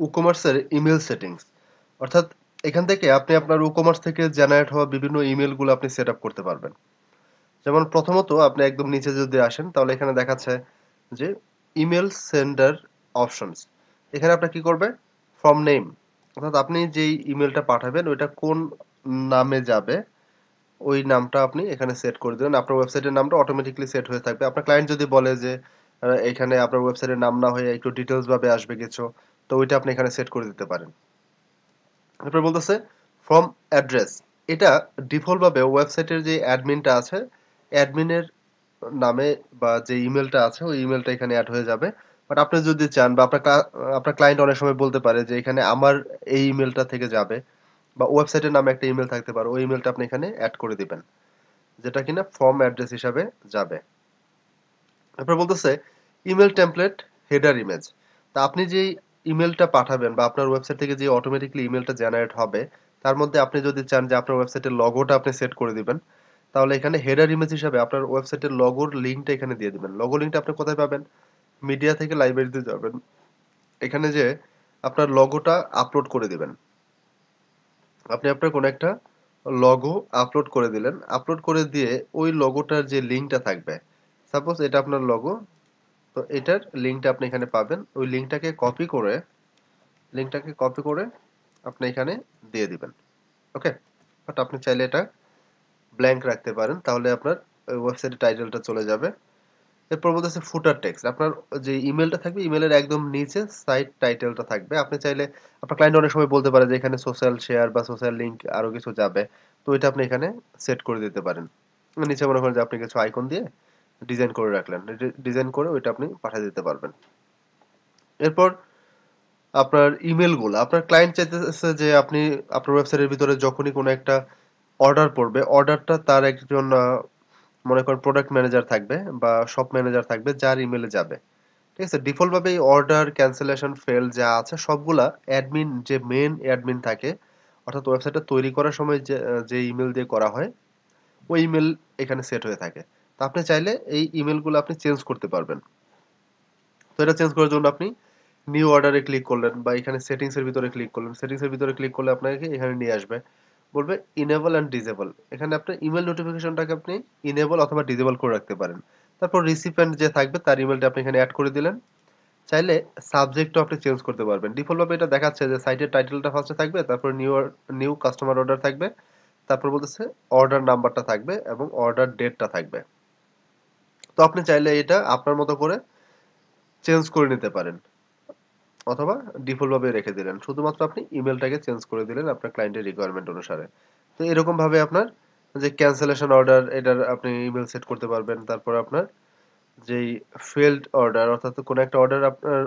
WooCommerce এর email settings, অর্থাৎ এখান থেকে আপনি আপনার WooCommerce থেকে জেনারেট হওয়া বিভিন্ন ইমেলগুলো আপনি সেট আপ করতে পারবেন। যেমন প্রথমত আপনি একদম নিচে যদি আসেন তাহলে এখানে দেখাচ্ছে যে ইমেল সেন্ডার অপশনস। এখানে আপনি কি করবে, ফ্রম নেম, অর্থাৎ আপনি যেই ইমেলটা পাঠাবেন ওইটা কোন নামে যাবে ওই নামটা আপনি এখানে সেট করে দেবেন। আপনার ওয়েবসাইটের নামটা অটোমেটিক্যালি সেট হয়ে থাকবে। আপনার ক্লায়েন্ট যদি বলে যে এখানে আপনার ওয়েবসাইটের নাম না হয়ে একটু ডিটেলস ভাবে আসবে কিছু, তো ওইটা আপনি এখানে সেট করে দিতে পারেন। এরপর বলতেছে ফ্রম অ্যাড্রেস, এটা ডিফল্ট ভাবে ওয়েবসাইটের যে অ্যাডমিনটা আছে অ্যাডমিনের নামে বা যে ইমেলটা আছে ওই ইমেলটা এখানে অ্যাড হয়ে যাবে। বাট আপনি যদি চান বা আপনার ক্লায়েন্ট অনেক সময় বলতে পারে যে এখানে আমার এই ইমেলটা থেকে যাবে বা ওয়েবসাইটের নামে একটা ইমেল থাকতে পারে, ওই ইমেলটা আপনি এখানে অ্যাড করে দিবেন, যেটা কিনা ফর্ম অ্যাড্রেস হিসাবে যাবে। এরপর বলতেছে ইমেল টেমপ্লেট হেডার ইমেজ। তা আপনি যেই ইমেলটা পাঠাবেন বা আপনার ওয়েবসাইট থেকে যে অটোমেটিক্যালি ইমেলটা জেনারেট হবে তার মধ্যে আপনি যদি চান যে আপনার ওয়েবসাইটের লগোটা আপনি সেট করে দিবেন, তাহলে এখানে হেডার ইমেজ হিসাবে আপনার ওয়েবসাইটের লগোর লিঙ্কটা এখানে দিয়ে দিবেন। লগো লিঙ্কটা আপনি কোথায় পাবেন? মিডিয়া থেকে লাইব্রেরিতে যাবেন, এখানে যে আপনার লগোটা আপলোড করে দিবেন। আপনি আপনার কোনো একটা লগো আপলোড করে দিলেন, আপলোড করে দিয়ে ওই লগোটার যে লিঙ্কটা থাকবে, সাপোজ এটা আপনার লগো, তো এটার লিঙ্কটা আপনি এখানে পাবেন। ওই লিঙ্কটাকে কপি করে আপনি এখানে দিয়ে দিবেন। ওকে, বাট আপনি চাইলে এটা ব্ল্যাঙ্ক রাখতে পারেন, তাহলে আপনার ওয়েবসাইটের টাইটেলটা চলে যাবে। এরপর বলতেছে ফুটার টেক্সট, আপনার যে ইমেলটা থাকবে ইমেলের একদম নিচে সাইট টাইটেলটা থাকবে। আপনি চাইলে আপনার ক্লায়েন্ট অনেক সময় বলতে পারে যে এখানে সোশ্যাল শেয়ার বা সোশ্যাল লিঙ্ক আরো কিছু যাবে, তো এটা আপনি এখানে সেট করে দিতে পারেন। নিচে মনে করেন যে আপনি কিছু আইকন দিয়ে ডিজাইন করে রাখলেন, ডিজাইন করে ওইটা আপনি পাঠিয়ে দিতে পারবেন। এরপর আপনার ইমেলগুলো, আপনার ক্লায়েন্ট চাইতেছে যে আপনি আপনার ওয়েবসাইটের ভিতরে যখনই কোনো একটা অর্ডার পড়বে, অর্ডারটা তার একজন মনে করেন প্রোডাক্ট ম্যানেজার থাকবে বা শপ ম্যানেজার থাকবে যার ইমেলে যাবে। ঠিক আছে, ডিফল্ট ভাবে এই অর্ডার ক্যান্সেলেশন ফেল যা আছে সবগুলা অ্যাডমিন, যে মেন অ্যাডমিন থাকে, অর্থাৎ ওয়েবসাইটটা তৈরি করার সময় যে ইমেল দিয়ে করা হয় ওই ইমেল এখানে সেট হয়ে থাকে। তো আপনি চাইলে এই ইমেলগুলো আপনি চেঞ্জ করতে পারবেন। তো এটা চেঞ্জ করার জন্য আপনি নিউ অর্ডারে ক্লিক করলেন বা এখানে সেটিংস এর ভিতরে ক্লিক করলেন। সেটিংস এর ভিতরে ক্লিক করলে আপনাকে এখানে নিয়ে আসবে, বলবে ইনেবল এন্ড ডিসেবল। এখানে আপনি ইমেল নোটিফিকেশনটাকে আপনি ইনেবল অথবা ডিসেবল করে রাখতে পারেন। তারপর রিসিপিয়েন্ট যে থাকবে তার ইমেলটা আপনি এখানে অ্যাড করে দিলেন। চাইলে সাবজেক্টও আপনি চেঞ্জ করতে পারবেন। ডিফল্ট ভাবে এটা দেখাচ্ছে যে সাইটের টাইটেলটা ফার্স্টে থাকবে, তারপর নিউ কাস্টমার অর্ডার থাকবে, তারপর বলতেছে অর্ডার নাম্বারটা থাকবে এবং অর্ডার ডেটটা থাকবে। তো আপনি চাইলে এটা আপনার মতো করে চেঞ্জ করে নিতে পারেন অথবা ডিফল্ট ভাবে রেখে দিলেন, শুধুমাত্র আপনি ইমেলটাকে চেঞ্জ করে দিলেন আপনার ক্লায়েন্টের রিকোয়ারমেন্ট অনুসারে। তো এরকম ভাবে আপনার যে ক্যান্সেলেশন অর্ডার এটার আপনি ইমেল সেট করতে পারবেন। তারপর আপনার যেই ফেলড অর্ডার, অর্থাৎ কোনো একটা অর্ডার আপনার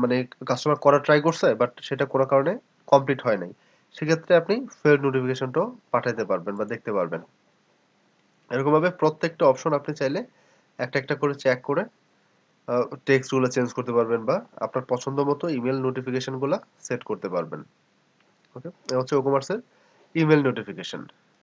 মানে কাস্টমার করার ট্রাই করছে বাট সেটা কোনো কারণে কমপ্লিট হয় নাই, সেক্ষেত্রে আপনি ফেলড নোটিফিকেশনটাও পাঠাইতে পারবেন বা দেখতে পারবেন। এরকম ভাবে প্রত্যেকটা অপশন আপনি চাইলে একটা একটা করে চেক করে টেক্সট গুলো চেঞ্জ করতে পারবেন বা আপনার পছন্দ মতো ইমেল নোটিফিকেশন গুলা সেট করতে পারবেন। ওকে, এটা হচ্ছে ওকমার্সের ইমেল নোটিফিকেশন।